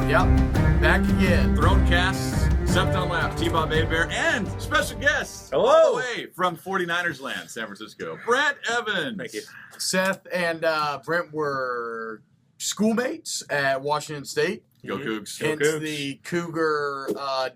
Yep. Back again. ThroneCast, Seth, Dunlap, T-Bob, Hebert, and special guests Hello. all the way from 49ers land, San Francisco, Brent Evans. Thank you. Seth and Brent were schoolmates at Washington State. Go Cougs. Hence Cougs. the Cougar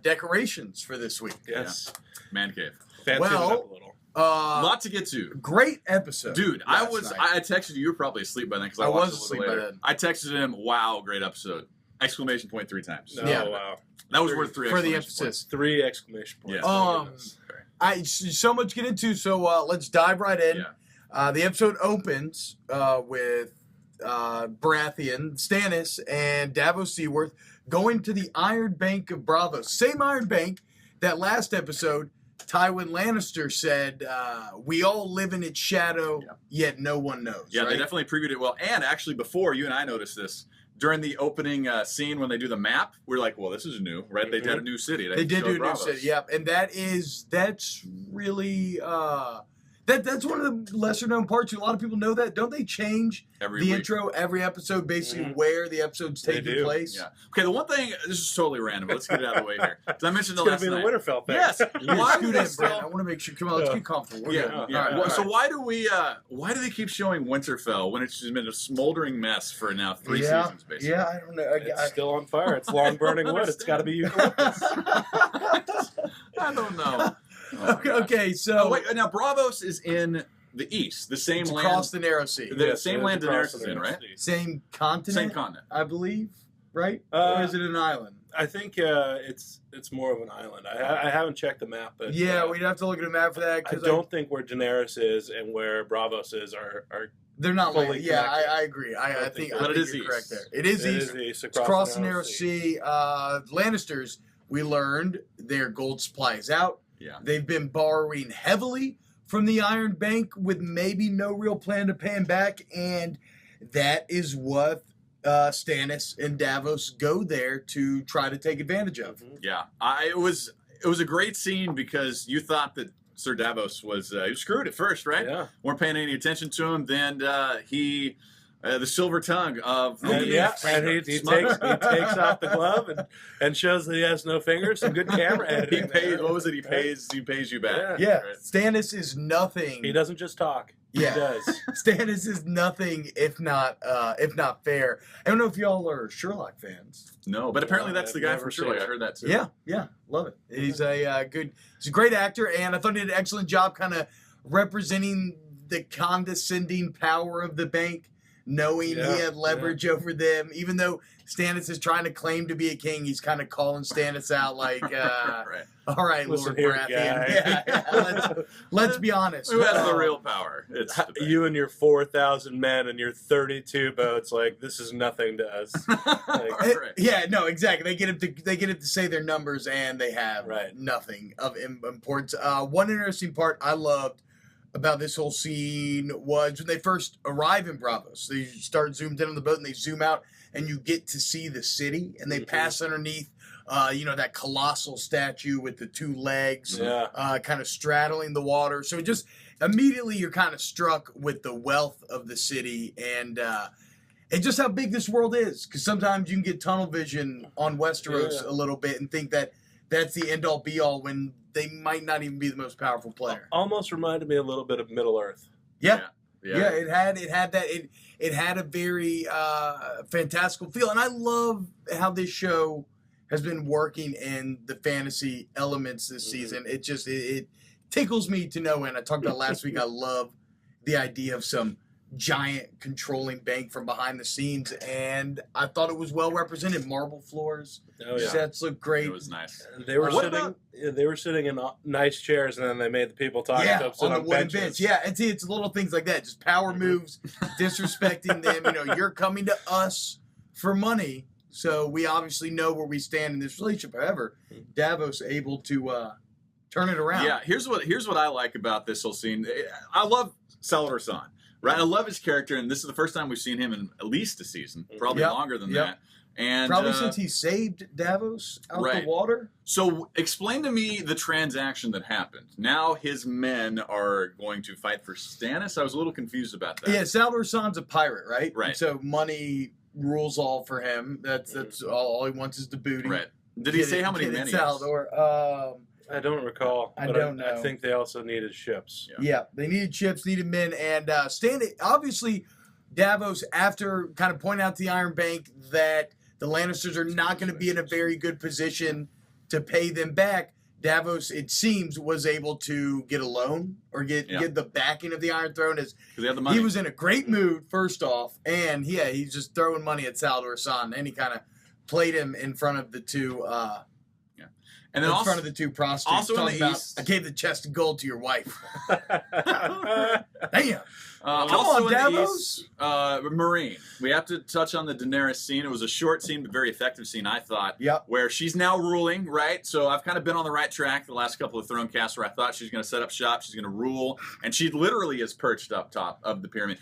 decorations for this week. Yes. Man cave. Fancy Well, it up a little. A lot to get to. Great episode. Dude, last I night. texted you. You were probably asleep by then because I I watched was it a asleep little by later. then. I texted him, wow, great episode. Exclamation point 3 times. No, yeah. wow. That was worth 3 for the exclamation emphasis. points. 3 exclamation points. Yeah. Oh, my goodness. So much to get into, so let's dive right in. Yeah. The episode opens with Baratheon, Stannis, and Davos Seaworth going to the Iron Bank of Bravos. Same Iron Bank that last episode Tywin Lannister said, we all live in its shadow, yet no one knows. Yeah, right? they definitely previewed it well. And actually, before, you and I noticed this, during the opening scene when they do the map, we're like, well, this is new, right? They did a new city. They did showed do a new Bravos. city, yep. And that's really that's one of the lesser known parts. A lot of people know that. Don't they change Every the week. intro every episode, basically where the episode's They taking do. place? Yeah. Okay, the one thing, this is totally random, but let's get it out of the way here. 'Cause I mentioned It's it going last to be the night. Winterfell thing. Yes. You're Why scoot do they in, Brent. still... I want to make sure. Come on, let's get comfortable. We're Yeah, good. yeah. All right, Well, all so right. why do they keep showing Winterfell when it's just been a smoldering mess for now 3 seasons, basically? Yeah, I don't know. It's still on fire. It's long burning wood. It's got to be eucalyptus. I don't know. Oh, okay, so wait, now Bravos is in the east, the same it's land. across the narrow sea. The Yes, same it is land across Daenerys is the in, right? sea. Same continent, Same continent. I believe, right? Uh, or is it an island? I think it's more of an island. I haven't checked the map, but Yeah, we'd have to look at a map for that. I Because don't think where Daenerys is and where Bravos is are they're not fully like, yeah, connected. I agree. I don't think think But it is you're east. correct there. It is east. east It's across the narrow sea. Lannisters, we learned their gold supply is out. Yeah. They've been borrowing heavily from the Iron Bank with maybe no real plan to pay him back, and that is what Stannis and Davos go there to try to take advantage of. Yeah. It was a great scene because you thought that Sir Davos was he was screwed at first, right? Yeah. Weren't paying any attention to him. Then he the silver tongue of And, and he takes off the glove and shows that he has no fingers. Some good camera he editing. pays. there. What was it? He pays you back. Yeah, Right. Stannis is nothing. He doesn't just talk. Yeah. He does. Stannis is nothing if not fair. I don't know if y'all are Sherlock fans. No, but apparently No, that's the I've guy never from seen Sherlock. it. I heard that too. Yeah, love it. He's he's a great actor, and I thought he did an excellent job kind of representing the condescending power of the bank, knowing he had leverage over them. Even though Stannis is trying to claim to be a king, he's kind of calling Stannis out like, Right. all right, Listen Lord here, Baratheon. guy. Yeah, let's be honest. Who has the real power? It's the bank. You and your 4,000 men and your 32 boats, like, this is nothing to us. Like, Right. Yeah, no, exactly. They get him to say their numbers, and they have Right. nothing of importance. One interesting part I loved about this whole scene was when they first arrive in Bravos. They start zoomed in on the boat, and they zoom out, and you get to see the city, and they pass underneath, that colossal statue with the 2 legs, Yeah. kind of straddling the water. So just immediately you're kind of struck with the wealth of the city and just how big this world is. Because sometimes you can get tunnel vision on Westeros a little bit and think that that's the end all be all when they might not even be the most powerful player. Almost reminded me a little bit of Middle Earth. Yeah, it had that. It had a very fantastical feel, and I love how this show has been working in the fantasy elements this season. It just it tickles me to no end. I talked about last week. I love the idea of some giant controlling bank from behind the scenes, and I thought it was well represented. Marble floors, Oh, yeah. sets look great. It was nice. They were What sitting. about- They were sitting in nice chairs, and then they made the people talking to them sit on the wooden benches. bench. Yeah, it's little things like that. Just power moves, disrespecting them. You're coming to us for money, so we obviously know where we stand in this relationship. However, Davos able to turn it around. Yeah, here's what I like about this whole scene. I love Salvador San, right? I love his character, and this is the first time we've seen him in at least a season, probably Yep, longer than yep. that. And Probably since he saved Davos out right. the water. So explain to me the transaction that happened. Now his men are going to fight for Stannis. I was a little confused about that. Yeah, Salvador San's a pirate, right? Right. And so money rules all for him. That's all he wants is the booty. Right. Did he say how many men he has? I don't recall. I don't know. I think they also needed ships. Yeah, they needed ships, needed men, and obviously, Davos, after kind of pointing out to the Iron Bank that the Lannisters are not going to be in a very good position to pay them back, Davos, it seems, was able to get a loan or get the backing of the Iron Throne. As they had the money. He was in a great mood, first off, and he's just throwing money at Salvador San, and he kind of played him in front of the two. And then in front of the two prostitutes. Also in the East, I gave the chest of gold to your wife. Damn. Also on, in Davos. the East, Marine. We have to touch on the Daenerys scene. It was a short scene, but very effective scene, I thought. Yep. Where she's now ruling, right? So I've kind of been on the right track the last couple of ThroneCasts where I thought she was going to set up shop, she's going to rule, and she literally is perched up top of the pyramid.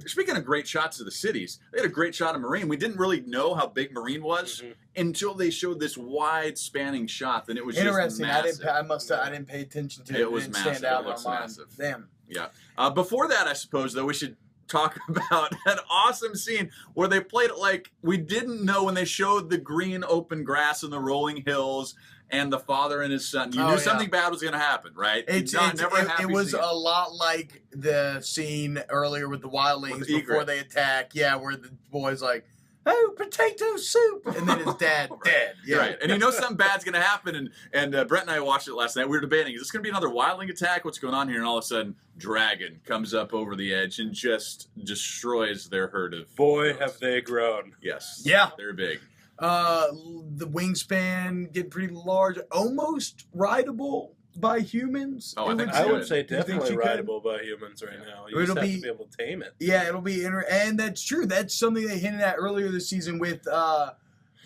Speaking of great shots of the cities, they had a great shot of Marine. We didn't really know how big Marine was until they showed this wide spanning shot. Then it was interesting. Just massive. I didn't pay attention to it. It was didn't massive. Stand out it looks on massive. Damn. Yeah. Before that, I suppose, though, we should talk about an awesome scene where they played it like we didn't know when they showed the green open grass and the rolling hills and the father and his son. You knew something bad was going to happen, right? It was a lot like the scene earlier with the wildlings before they attack. Yeah, where the boy's like, "Oh, potato soup," and then his dad dead. Yeah. Right, and you know something bad's going to happen. And Brett and I watched it last night. We were debating: is this going to be another wildling attack? What's going on here? And all of a sudden, dragon comes up over the edge and just destroys their herd of. Boy, have they grown! Yes. Yeah, they're big. The wingspan getting pretty large, almost rideable by humans. Oh, I would say definitely rideable by humans right now. You just have to be able to tame it. Yeah, it'll be and that's true. That's something they hinted at earlier this season with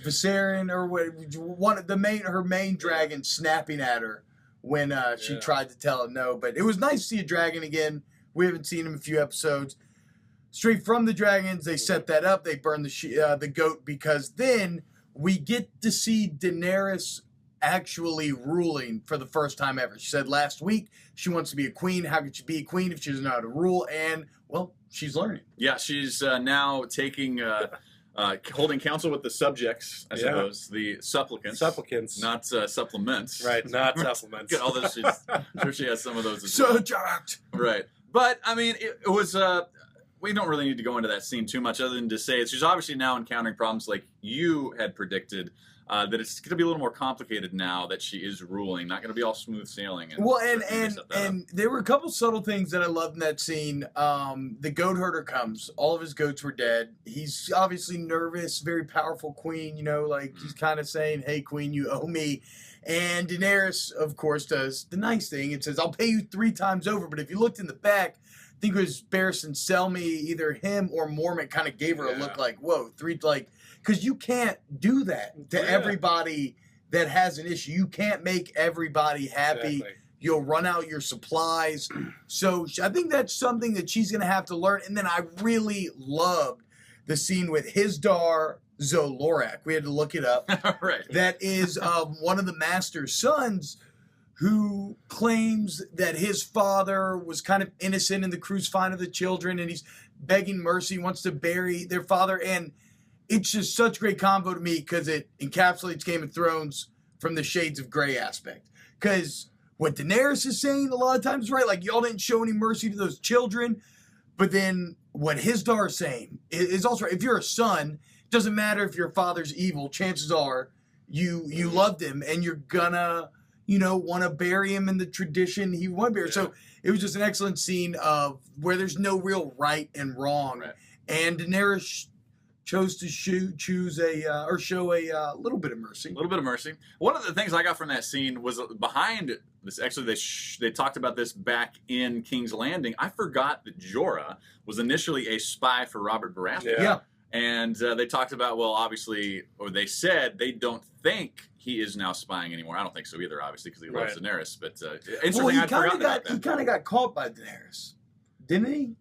Viserion or her main dragon snapping at her when she tried to tell him no. But it was nice to see a dragon again. We haven't seen him in a few episodes. Straight from the dragons, they set that up. They burn the goat because then we get to see Daenerys actually ruling for the first time ever. She said last week she wants to be a queen. How could she be a queen if she doesn't know how to rule? And, well, she's learning. Yeah, she's now taking, holding counsel with the subjects, I suppose, the supplicants. Supplicants. Not supplements. Right, not supplements. All those, I'm sure she has some of those as well. Subject! Right. But, I mean, it was... we don't really need to go into that scene too much other than to say she's obviously now encountering problems like you had predicted, that it's going to be a little more complicated now that she is ruling, not going to be all smooth sailing. And there were a couple subtle things that I loved in that scene. The goat herder comes. All of his goats were dead. He's obviously nervous, very powerful queen, he's kind of saying, "Hey, queen, you owe me." And Daenerys, of course, does the nice thing. It says, "I'll pay you 3 times over." But if you looked in the back, I think it was Barristan Selmy, either him or Mormont kind of gave her a look like, whoa, 3, because you can't do that to everybody that has an issue. You can't make everybody happy. Exactly. You'll run out your supplies. So I think that's something that she's going to have to learn. And then I really loved the scene with Hisdar Zolorak. We had to look it up. Right. That is one of the master's sons, who claims that his father was kind of innocent in the crucifying of the children, and he's begging mercy, wants to bury their father. And it's just such great combo to me because it encapsulates Game of Thrones from the Shades of Grey aspect. Because what Daenerys is saying a lot of times is right, like, y'all didn't show any mercy to those children. But then what Hisdar is saying is also right. If you're a son, it doesn't matter if your father's evil, chances are you loved him and you're gonna... want to bury him in the tradition he wanted to bury. Yeah. So it was just an excellent scene of where there's no real right and wrong. Right. And Daenerys chose to show a little bit of mercy. A little bit of mercy. One of the things I got from that scene was behind this. Actually, they talked about this back in King's Landing. I forgot that Jorah was initially a spy for Robert Baratheon. Yeah. And they talked about, obviously, or they said they don't think he is now spying anymore. I don't think so either, obviously, because he loves Daenerys. But he kind of got caught by Daenerys, didn't he?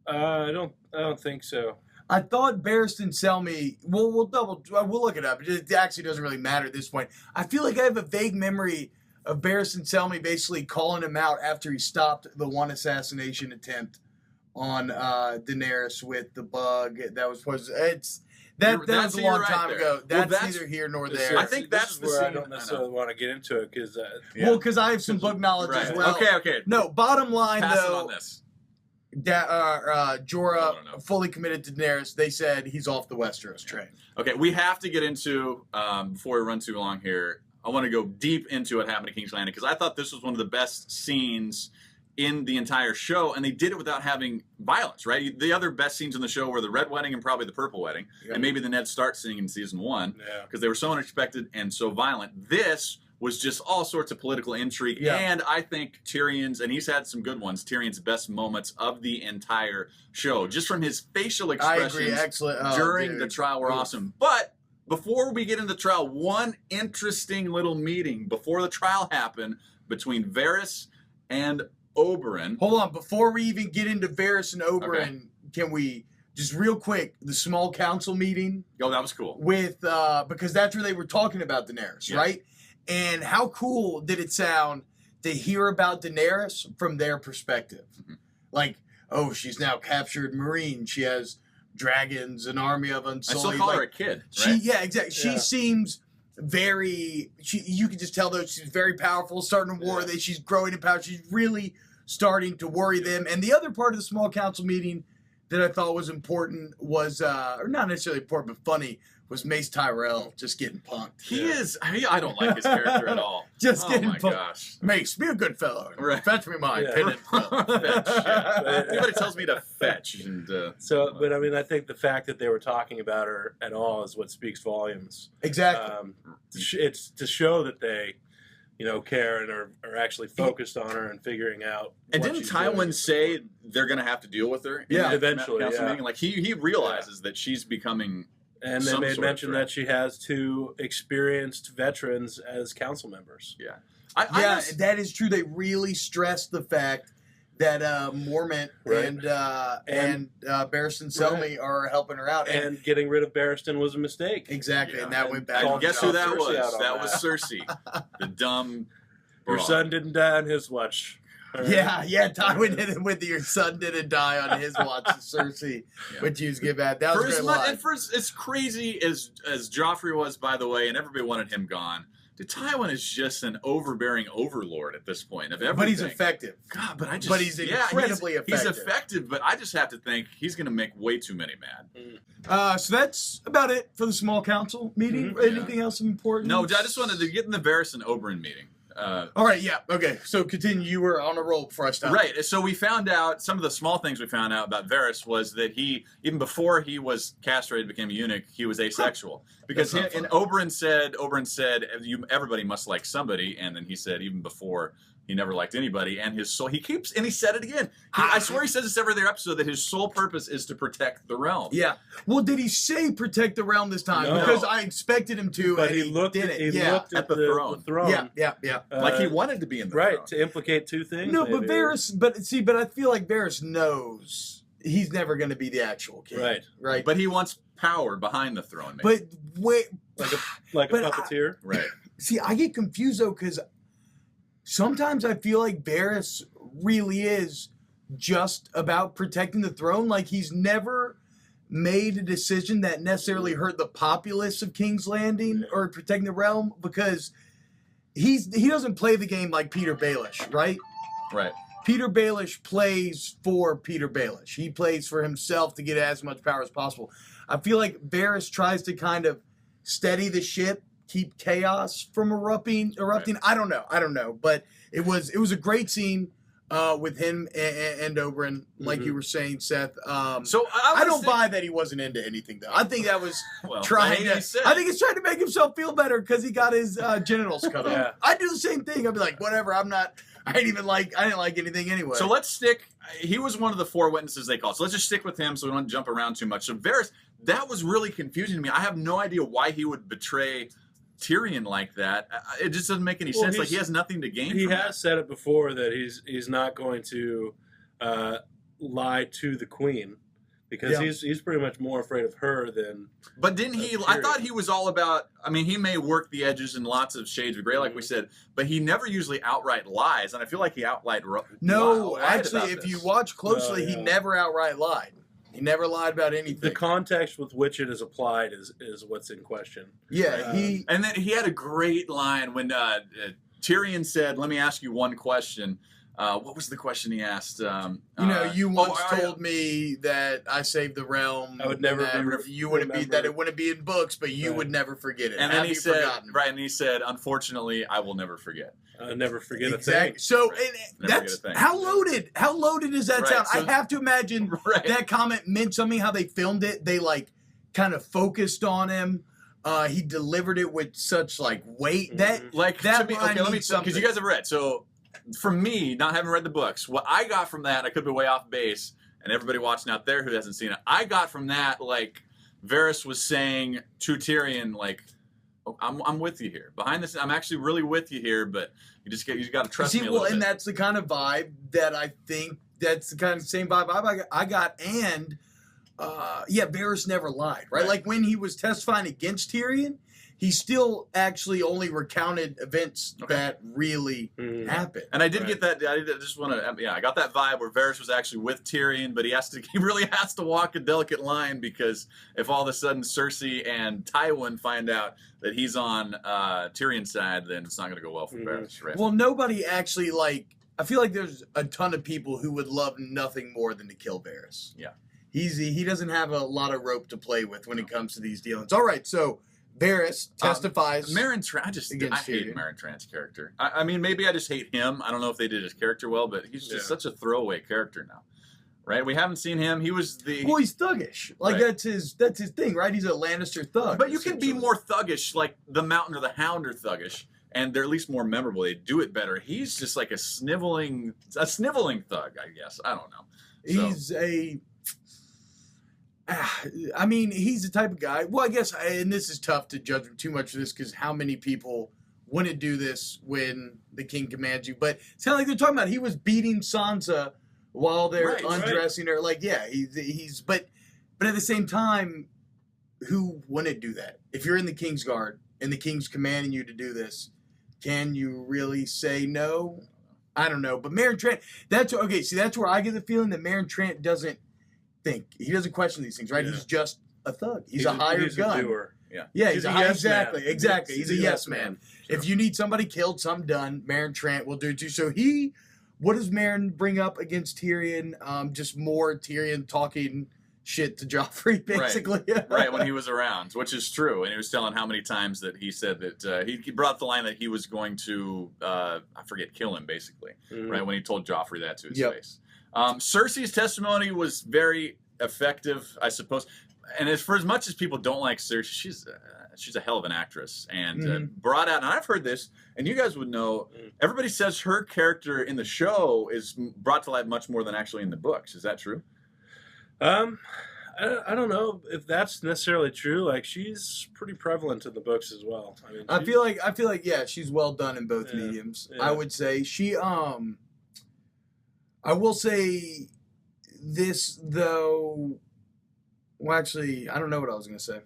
I don't think so. I thought Barristan Selmy. We'll look it up. It actually doesn't really matter at this point. I feel like I have a vague memory of Barristan Selmy basically calling him out after he stopped the one assassination attempt on Daenerys with the bug. That was a long right time there. ago. Well, That's neither here nor there. I think that's the where I scene. don't necessarily want to get into it because Well, because I have some book knowledge as well. Okay. No, bottom line Pass it though. on this. Jorah fully committed to Daenerys. They said he's off the Westeros train. Okay, we have to get into before we run too long here. I want to go deep into what happened to King's Landing because I thought this was one of the best scenes in the entire show, and they did it without having violence, right? The other best scenes in the show were the Red Wedding and probably the Purple Wedding, and maybe the Ned Stark scene in season 1 because they were so unexpected and so violent. This was just all sorts of political intrigue, and I think Tyrion's, and he's had some good ones, Tyrion's best moments of the entire show, just from his facial expressions I agree. Excellent. during the trial were awesome. But before we get into the trial, one interesting little meeting before the trial happened between Varys and Oberyn. Hold on, before we even get into Varys and Oberyn, can we just real quick the small council meeting? Oh, that was cool. With because that's where they were talking about Daenerys, right? And how cool did it sound to hear about Daenerys from their perspective? Like, oh, she's now captured Meereen. She has dragons, an army of Unsullied. I still call her a kid, right? Exactly. She seems very. You can just tell that she's very powerful, starting a war. That she's growing in power. She's really starting to worry them. And the other part of the small council meeting that I thought was important was, or not necessarily important, but funny, was Mace Tyrell just getting punked. He is. I don't like his character at all. Just getting punked. Gosh. Mace, be a good fellow. Right. Fetch me my pennant. Everybody tells me to fetch. And, but I mean, I think the fact that they were talking about her at all is what speaks volumes. Exactly. It's to show that they, care and are actually focused on her and figuring out. And didn't Tywin say they're going to have to deal with her? Eventually. Meeting? Like he realizes that she's becoming. And they made mention that she has 2 experienced veterans as council members. Yeah. That is true. They really stressed the fact that Mormont and Barristan Selmy are helping her out. And getting rid of Barristan was a mistake. Exactly, and that went back. And guess who that was? That was Cersei. The dumb Your son didn't die on his watch. Right. Yeah, Tywin did it with your son didn't die on his watch, Cersei, which you was give back. That was a great line. And for as crazy as Joffrey was, by the way, and everybody wanted him gone, Tywin is just an overbearing overlord at this point of everything. But he's effective. God, but he's incredibly effective. He's effective, but I just have to think he's going to make way too many mad. So that's about it for the small council meeting. Anything else important? No, I just wanted to get in the Varys and Oberyn meeting. All right, okay. So continue. You were on a roll before I stopped. Right. So we found out, some of the small things we found out about Varys was that he, even before he was castrated, became a eunuch, he was asexual. Because Oberyn said, everybody must like somebody, and then he said, even before, he never liked anybody, and his soul, he said it again. I swear he says this every other episode, that his sole purpose is to protect the realm. Yeah. Well, did he say protect the realm this time? No. Because I expected him to, but and he looked at the throne. Yeah. Like he wanted to be in the throne. To implicate 2 things. No, maybe. But I feel like Varys knows he's never going to be the actual king. Right. But he wants power behind the throne. Maybe. But wait. Like a puppeteer? Right. See, I get confused, though, because sometimes I feel like Varys really is just about protecting the throne. Like, he's never made a decision that necessarily hurt the populace of King's Landing or protecting the realm, because he doesn't play the game like Peter Baelish, right? Right. Peter Baelish plays for Peter Baelish. He plays for himself to get as much power as possible. I feel like Varys tries to kind of steady the ship, keep chaos from erupting. Right. I don't know, but it was a great scene with him and Oberyn, like you were saying, Seth. So I don't buy that he wasn't into anything, though. I think that was I think he's trying to make himself feel better because he got his genitals cut off. I do the same thing. I'd be like, whatever. I didn't like anything anyway. So let's stick. He was one of the 4 witnesses they called. So let's just stick with him so we don't jump around too much. So Varys, that was really confusing to me. I have no idea why he would betray Tyrion like that. It just doesn't make any sense. Like, he has nothing to gain. He has said it before that he's not going to lie to the queen, because he's pretty much more afraid of her than. But didn't he? Tyrion. I thought he was all about. I mean, he may work the edges in lots of shades of gray, like we said, but he never usually outright lies, and I feel like he outright. No, actually, if you watch closely, he never outright lied. He never lied about anything. The context with which it is applied is what's in question. Yeah, and then he had a great line when Tyrion said, "Let me ask you one question." What was the question he asked? You once told me that I saved the realm. I would never you wouldn't be that it wouldn't be in books, but you would never forget it. And then he said, and he said, "Unfortunately, I will never forget." Never forget exactly. a thing. So that's how loaded. How loaded does that sound? So, I have to imagine that comment meant something. How they filmed it, they kind of focused on him. He delivered it with such weight that that to me, okay, let me because you guys have read. So for me, not having read the books, what I got from that, I could be way off base, and everybody watching out there who hasn't seen it, I got from that Varys was saying to Tyrion I'm with you here. Behind this, I'm actually really with you here, but you got to trust me a little bit. And that's the kind of vibe that I think that's the kind of same vibe I got. And Varys never lied, right? Like when he was testifying against Tyrion, he still actually only recounted events that really happened. And I did get that. I just want to. I got that vibe where Varys was actually with Tyrion, but he really has to walk a delicate line because if all of a sudden Cersei and Tywin find out that he's on Tyrion's side, then it's not going to go well for Varys. Right? Well, nobody actually I feel like there's a ton of people who would love nothing more than to kill Varys. Yeah, he doesn't have a lot of rope to play with when it comes to these dealings. All right, so Varys testifies. I hate Meryn Trant's character. I mean, maybe I just hate him. I don't know if they did his character well, but he's just such a throwaway character now. Right? We haven't seen him. He was he's thuggish. That's his thing, right? He's a Lannister thug. But you can be more thuggish, like the Mountain or the Hound are thuggish, and they're at least more memorable. They do it better. He's just like a sniveling thug, I guess. I don't know. He's he's the type of guy. Well, I guess, and this is tough to judge too much of this because how many people wouldn't do this when the king commands you? But it's kind of like they're talking about he was beating Sansa while they're undressing her. He's but at the same time, who wouldn't do that? If you're in the King's Guard and the King's commanding you to do this, can you really say no? I don't know. But Meryn Trant, that's where I get the feeling that Meryn Trant doesn't think. He doesn't question these things, right? Yeah. He's just a thug. He's a hired gun. A doer. Yeah, he's a yes man. Exactly. He's a yes man. Sure. If you need somebody killed, some done, Meryn Trant will do it too. So what does Meryn bring up against Tyrion? Just more Tyrion talking shit to Joffrey, basically. Right, when he was around, which is true. And he was telling how many times that he said that he brought up the line that he was going to, kill him, basically, right, when he told Joffrey that to his face. Cersei's testimony was very effective, I suppose. And for as much as people don't like Cersei, she's a hell of an actress. And brought out, and I've heard this, and you guys would know, everybody says her character in the show is brought to life much more than actually in the books. Is that true? I don't know if that's necessarily true. Like, she's pretty prevalent in the books as well. I mean, I feel like she's well done in both mediums. Yeah. I would say she I will say this though. Well, actually, I don't know what I was going to say.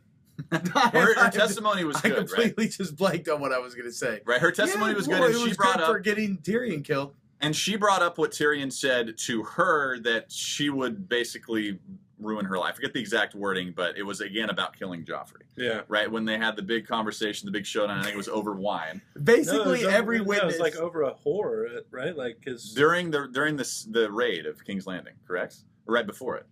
her testimony was good. I completely just blanked on what I was going to say. Right, her testimony was good, and she brought up for getting Tyrion killed. And she brought up what Tyrion said to her, that she would basically ruin her life. I forget the exact wording, but it was again about killing Joffrey. Yeah. Right, when they had the big conversation, the big showdown. I think it was over wine. Basically, every witness. It was like over a whore, right? Like, because during the raid of King's Landing, correct? Or right before it.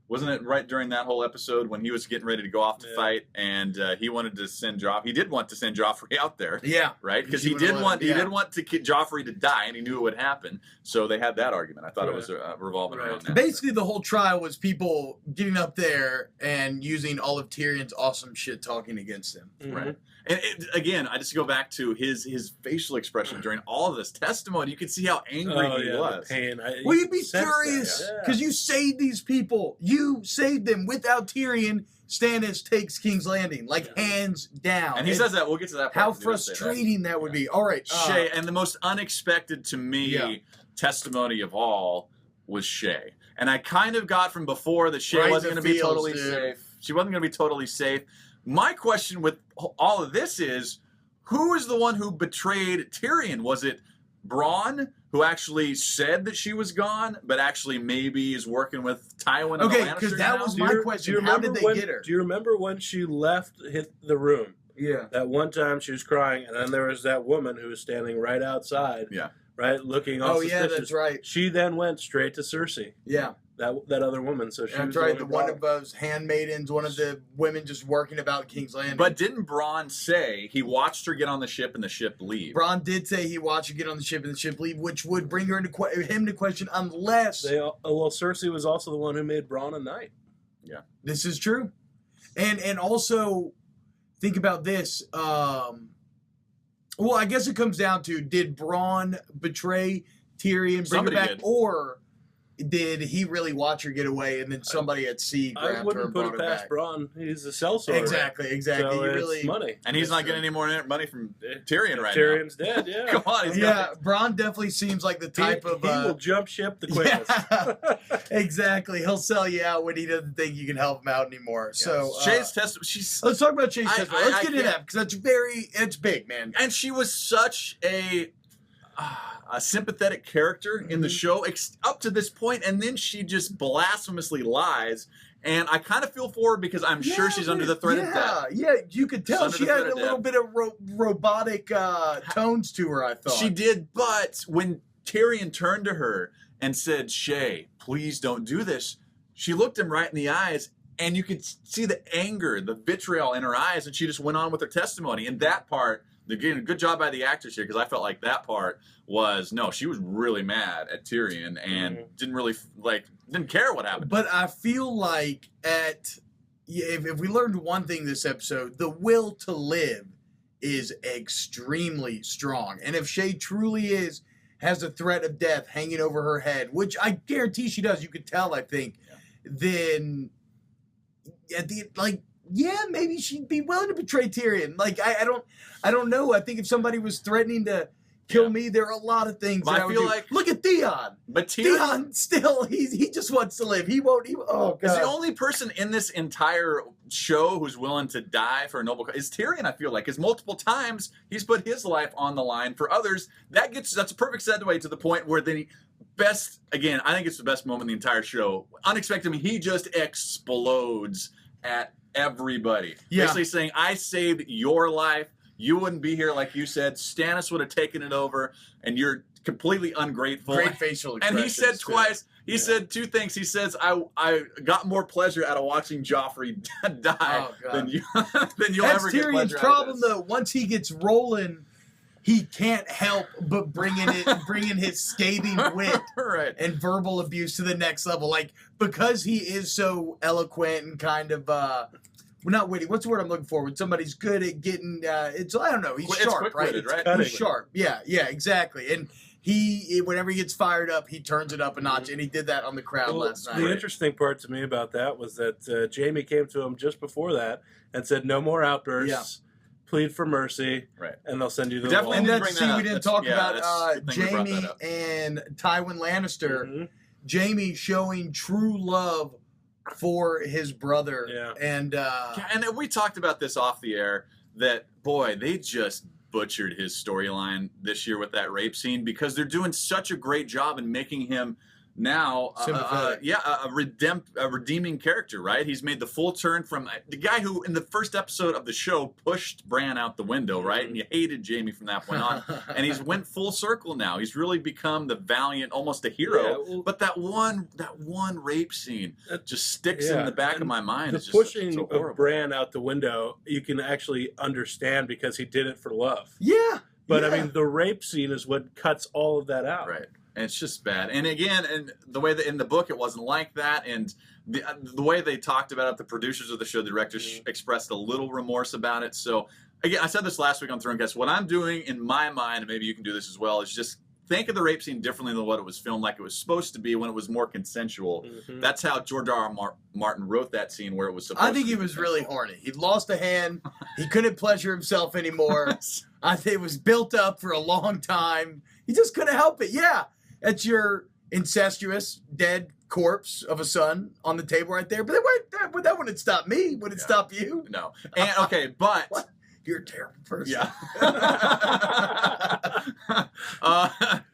Wasn't it right during that whole episode when he was getting ready to go off to fight, and he wanted to send Joffrey? He did want to send Joffrey out there, right? Because he did want to get Joffrey to die, and he knew it would happen. So they had that argument. I thought it was revolving around that. Basically, the whole trial was people getting up there and using all of Tyrion's awesome shit talking against him, right? And again, I just go back to his facial expression during all of this testimony. You could see how angry he was. Pain. Well, you'd be furious because you saved these people. You saved them. Without Tyrion, Stannis takes King's Landing, hands down. And he says that. We'll get to that part. How frustrating that would be. All right. Shay, and the most unexpected to me testimony of all was Shay. And I kind of got from before that Shay wasn't going to be totally safe. She wasn't going to be totally safe. My question with all of this is, who is the one who betrayed Tyrion? Was it Bronn, who actually said that she was gone, but actually maybe is working with Tywin and the Lannisters. Because that was my question. How did they get her? Do you remember when she hit the room? Yeah. That one time she was crying, and then there was that woman who was standing right outside. Yeah. Right, looking all suspicious. Yeah, that's right. She then went straight to Cersei. Yeah. That other woman. So she that's right. The one of those handmaidens, one of the women just working about King's Landing. But didn't Bronn say he watched her get on the ship and the ship leave? Bronn did say he watched her get on the ship and the ship leave, which would bring her him to question unless. Cersei was also the one who made Bronn a knight. Yeah, this is true, and also think about this. Well, I guess it comes down to, did Bronn betray Tyrion, bring her back, or did he really watch her get away and then somebody at sea grabbed her and brought her back? I wouldn't put it past Bronn. He's a sellsword. Exactly. So it's money. And he's not getting any more money from Tyrion right Tyrion's now. Tyrion's dead, yeah. Come on. Bronn definitely seems like the type of... He will jump ship the quickest. Yeah, exactly. He'll sell you out when he doesn't think you can help him out anymore. Yeah. So Shae's testimony... Let's talk about Shae's testimony. Let's get into that, because it's big, man. And she was such a sympathetic character in the show up to this point, and then she just blasphemously lies. And I kind of feel for her because I'm sure she's under the threat of death. Yeah, you could tell she had a little bit of robotic tones to her, I thought. She did, but when Tyrion turned to her and said, "Shae, please don't do this," she looked him right in the eyes, and you could see the anger, the vitriol in her eyes, and she just went on with her testimony. And that part, again, good job by the actors here, because I felt like that part was, she was really mad at Tyrion and didn't care what happened. But I feel like if we learned one thing this episode, the will to live is extremely strong. And if Shae truly has a threat of death hanging over her head, which I guarantee she does, you could tell, I think, then maybe she'd be willing to betray Tyrion. I don't know. I think if somebody was threatening to kill me, there are a lot of things that I would do. Look at Theon. But Theon still, he just wants to live. He won't. Oh God! Is the only person in this entire show who's willing to die for a noble cause is Tyrion. I feel like, because multiple times he's put his life on the line for others. That's a perfect segue to the point where I think it's the best moment in the entire show. Unexpectedly, he just explodes at everybody. Yeah. Basically saying, "I saved your life. You wouldn't be here, like you said. Stannis would have taken it over, and you're completely ungrateful." Great facial expressions. And he said twice. He said two things. He says, "I got more pleasure out of watching Joffrey die than you'll ever get pleasure out of this." That's Tyrion's problem, though. Once he gets rolling, he can't help but bringing his scathing wit and verbal abuse to the next level. Because he is so eloquent and kind of not witty. What's the word I'm looking for? When somebody's good at getting, I don't know. He's sharp, right? He's sharp. Yeah, exactly. And whenever he gets fired up, he turns it up a notch, and he did that on the crowd last night. The interesting part to me about that was that Jaime came to him just before that and said, "No more outbursts. Plead for mercy, and they'll send you the wall." And that's we didn't talk about Jaime and Tywin Lannister. Mm-hmm. Jaime showing true love for his brother. And we talked about this off the air, that, boy, they just butchered his storyline this year with that rape scene, because they're doing such a great job in making him now a redeeming character, right? He's made the full turn from the guy who in the first episode of the show pushed Bran out the window, right? And you hated Jaime from that point on. And he's went full circle now. He's really become the valiant, almost a hero. But that one rape scene just sticks in the back of my mind. The pushing of Bran out the window, you can actually understand, because he did it for love. Yeah. But I mean, the rape scene is what cuts all of that out. Right. And it's just bad. And again, and the way that in the book it wasn't like that, and the way they talked about it, the producers of the show, the directors expressed a little remorse about it. So again, I said this last week on ThroneCast. What I'm doing in my mind, and maybe you can do this as well, is just think of the rape scene differently than what it was filmed like it was supposed to be, when it was more consensual. Mm-hmm. That's how George R.R. Martin wrote that scene, where it was supposed to be. I think he was really horny. He'd lost a hand. He couldn't pleasure himself anymore. I think it was built up for a long time. He just couldn't help it. Yeah. That's your incestuous, dead corpse of a son on the table right there. But that wouldn't stop me. Would it stop you? No. And okay, but You're a terrible person. Yeah.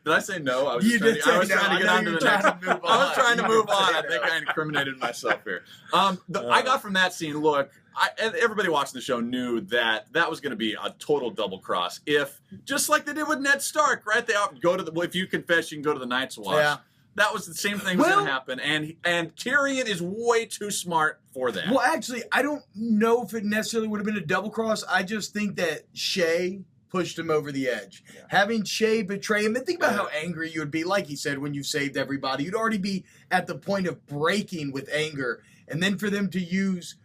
Did I say no? I was You trying did to, I was say no. trying to get I on know to the you're next. trying to move I was on. trying to You move did on. say I think no. I incriminated myself here. I got from that scene. Look, everybody watching the show knew that was going to be a total double cross. If just like they did with Ned Stark, right? They go to the. Well, if you confess, you can go to the Night's Watch. Yeah. That was the same thing was going to happen, and Tyrion is way too smart for that. Well, actually, I don't know if it necessarily would have been a double cross. I just think that Shay pushed him over the edge. Yeah. Having Shay betray him, and think about how angry you would be, like he said, when you saved everybody. You'd already be at the point of breaking with anger. And then for them to use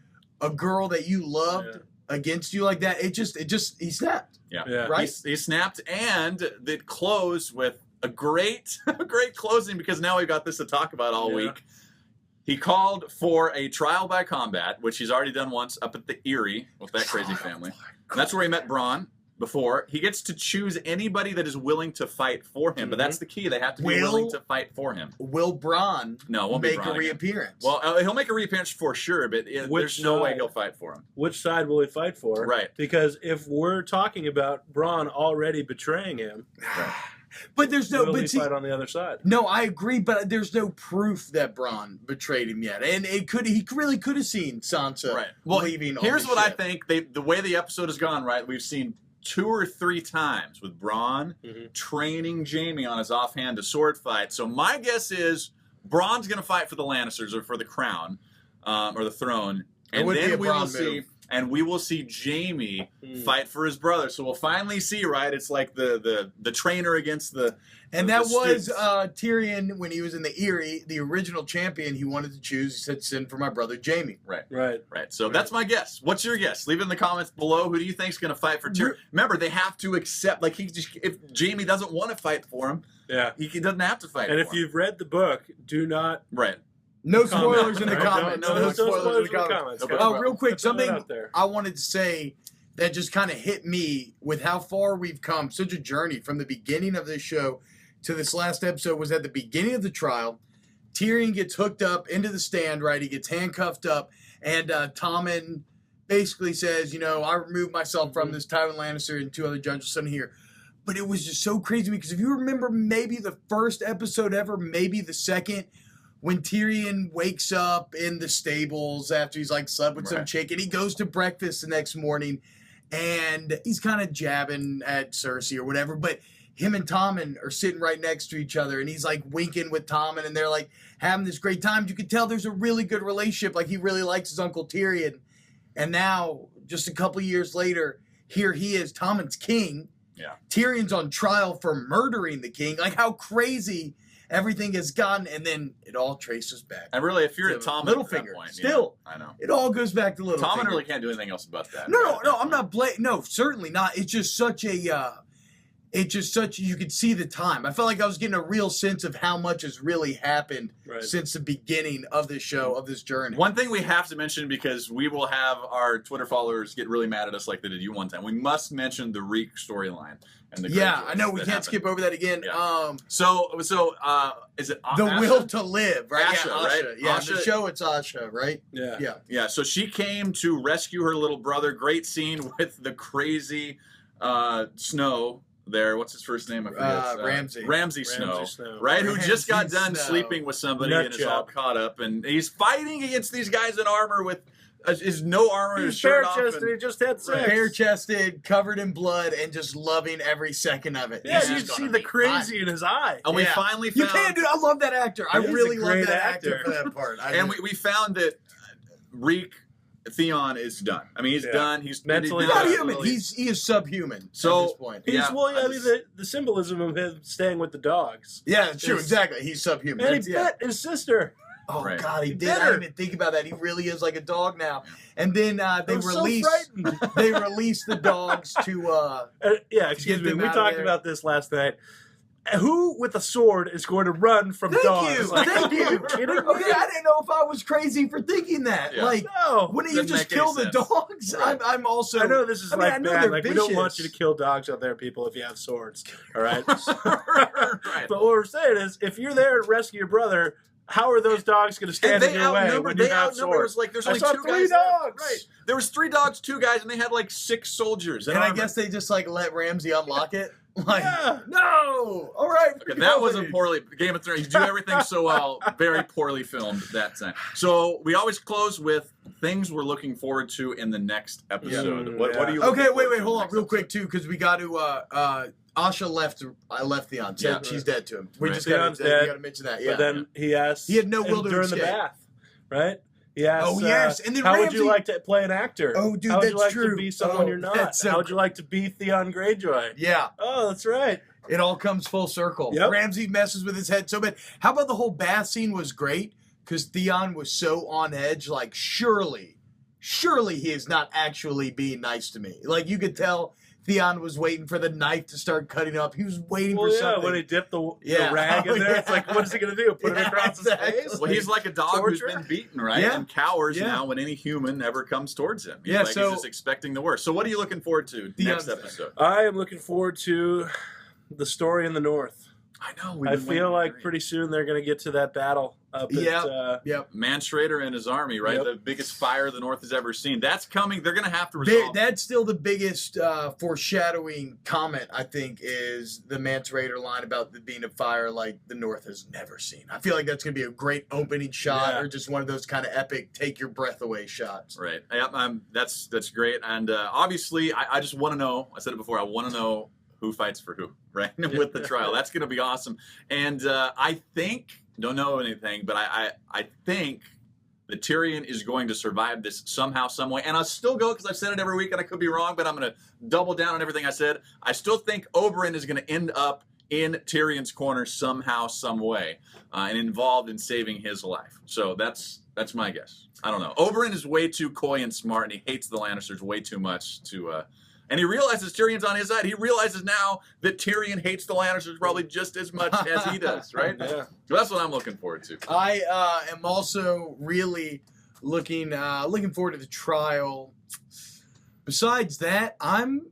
a girl that you loved against you like that, he snapped. Yeah. Right? He snapped, and it closed with a great closing, because now we've got this to talk about all week. He called for a trial by combat, which he's already done once up at the Eyrie with that crazy family. And that's where he met Bronn before. He gets to choose anybody that is willing to fight for him, but that's the key. They have to be willing to fight for him. Will Bronn make a reappearance? Well, he'll make a reappearance for sure, but there's no way he'll fight for him. Which side will he fight for? Right. Because if we're talking about Bronn already betraying him... Right. But there's no fight on the other side. No, I agree, but there's no proof that Bronn betrayed him yet, and he really could have seen Sansa leaving. Here's what I think: the way the episode has gone, right? We've seen 2 or 3 times with Bronn training Jaime on his offhand to sword fight. So my guess is Bronn's going to fight for the Lannisters or for the crown or the throne, and then we will see. And we will see Jaime fight for his brother. So we'll finally see, right? It's like the trainer against the. And that was Tyrion when he was in the Eyrie, the original champion. He wanted to choose. He said, "Send for my brother Jaime." Right. So that's my guess. What's your guess? Leave it in the comments below. Who do you think is going to fight for Tyrion? Remember, they have to accept. Like if Jaime doesn't want to fight for him, he doesn't have to fight. And for if you've read the book, do not. No spoilers in the comments. No spoilers in the comments. Oh, real quick, something I wanted to say that just kind of hit me with how far we've come. Such a journey from the beginning of this show to this last episode was at the beginning of the trial. Tyrion gets hooked up into the stand, right? He gets handcuffed up, and Tommen basically says, I removed myself from this. Tywin Lannister and 2 other judges sitting here. But it was just so crazy because if you remember maybe the first episode ever, maybe the second, when Tyrion wakes up in the stables after he's slept with some chick, and he goes to breakfast the next morning, and he's kind of jabbing at Cersei or whatever, but him and Tommen are sitting right next to each other, and he's winking with Tommen, and they're having this great time. You can tell there's a really good relationship. He really likes his Uncle Tyrion. And now, just a couple years later, here he is, Tommen's king. Yeah. Tyrion's on trial for murdering the king. How crazy everything has gotten, and then it all traces back. And really, if you're at Tommen Littlefinger, point, still, I know it all goes back to Littlefinger. Tommen really can't do anything else about that. No, I'm not blaming. No, certainly not. It's just such a. You could see the time. I felt like I was getting a real sense of how much has really happened since the beginning of this show, of this journey. One thing we have to mention, because we will have our Twitter followers get really mad at us like they did you one time. We must mention the Reek storyline. And I know we can't skip over that again. Yeah. So is it the Asha? Will to Live, right? Asha, right? Yeah, Asha. the show it's Asha, right? Yeah. So she came to rescue her little brother. Great scene with the crazy Snow there. What's his first name? I forget. Ramsay Snow, right? Who just got done sleeping with somebody and is all caught up, and he's fighting against these guys in armor with. Is no armor, his shirt off, bare-chested, he just had sex. Bare-chested, covered in blood, and just loving every second of it. Yeah, you see the crazy in his eye. And we finally found... You can't do I love that actor. I really love that actor for that part. And we found that Reek Theon is done. I mean, he's done. He's mentally not human. He is subhuman at this point. The symbolism of him staying with the dogs. Yeah, true, exactly. He's subhuman. And he bet his sister. Oh, God, he did. I didn't even think about that. He really is like a dog now. And then they release the dogs to... excuse me. We talked about this last night. Who with a sword is going to run from dogs? Thank you. Okay, I didn't know if I was crazy for thinking that. Yeah. No, wouldn't you just kill the dogs? Right. I'm also. I know this is bad. We don't want you to vicious. kill dogs out there, people, if you have swords. All right. Right. But what we're saying is, if you're there to rescue your brother, how are those dogs going to stand in your way when you have swords? It was like there's only I saw 2 3 guys dogs. Right. There was 3 dogs, 2 guys, and they had like 6 soldiers. And I guess they just like let Ramsay unlock it. Like, no, all right. Okay, that was a poorly Game of Thrones. You do everything so well. Very poorly filmed that time. So we always close with things we're looking forward to in the next episode. What are you? Okay, wait, hold on, real quick too, because we got to. Asha left. I left Theon. Said she's dead to him. We just got to mention that. Yeah. But then he asked. He had no will to during escape. the bath, right? He asked, oh yes, and then how Ramsay, would you like to play an actor? Oh, dude, how would that's you like true. to be someone you're not? So how would you like to be Theon Greyjoy? Yeah. Oh, that's right. It all comes full circle. Yep. Ramsay messes with his head so bad. How about the whole bath scene was great because Theon was so on edge. Like, surely he is not actually being nice to me. Like, you could tell Theon was waiting for the knife to start cutting up. He was waiting for something. When he dipped the rag in there, it's like, what is he going to do? Put it across his face? Well, he's like a dog who's been beaten, right? Yeah. And cowers now when any human ever comes towards him. He's he's just expecting the worst. So what are you looking forward to next episode? I am looking forward to the story in the north. I know. I feel like pretty soon they're going to get to that battle up at Man Schrader and his army, right? The biggest fire the North has ever seen. That's coming. They're going to have to resolve. That's still the biggest foreshadowing comment, I think, is the Man Schrader line about the being a fire like the North has never seen. I feel like that's going to be a great opening shot or just one of those kind of epic take your breath away shots. Right. That's great. And obviously, I just want to know, I said it before, I want to know who fights for who, right? With the trial. That's going to be awesome. And I think, don't know anything, but I think that Tyrion is going to survive this somehow, some way. And I'll still go, because I've said it every week and I could be wrong, but I'm going to double down on everything I said. I still think Oberyn is going to end up in Tyrion's corner somehow, some way, and involved in saving his life. So that's my guess. I don't know. Oberyn is way too coy and smart, and he hates the Lannisters way too much to... And he realizes Tyrion's on his side. He realizes now that Tyrion hates the Lannisters probably just as much as he does, right? Yeah. So that's what I'm looking forward to. I am also really looking forward to the trial. Besides that, I'm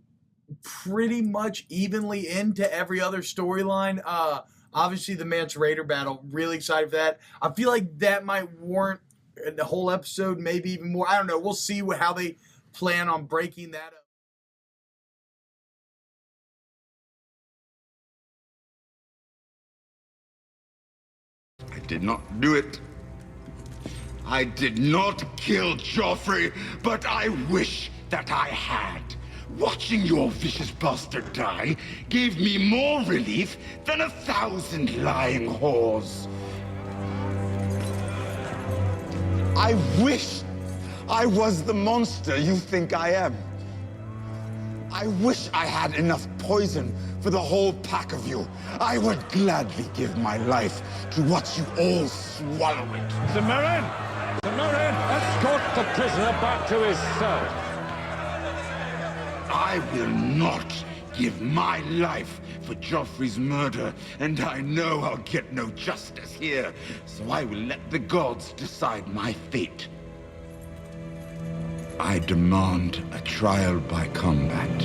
pretty much evenly into every other storyline. Obviously, the Mance Raider battle, really excited for that. I feel like that might warrant the whole episode, maybe even more. I don't know. We'll see how they plan on breaking that up. I did not do it. I did not kill Joffrey, but I wish that I had. Watching your vicious bastard die gave me more relief than 1,000 lying whores. I wish I was the monster you think I am. I wish I had enough poison for the whole pack of you. I would gladly give my life to watch you all swallow it. Samarin! Escort the prisoner back to his cell. I will not give my life for Joffrey's murder, and I know I'll get no justice here, so I will let the gods decide my fate. I demand a trial by combat.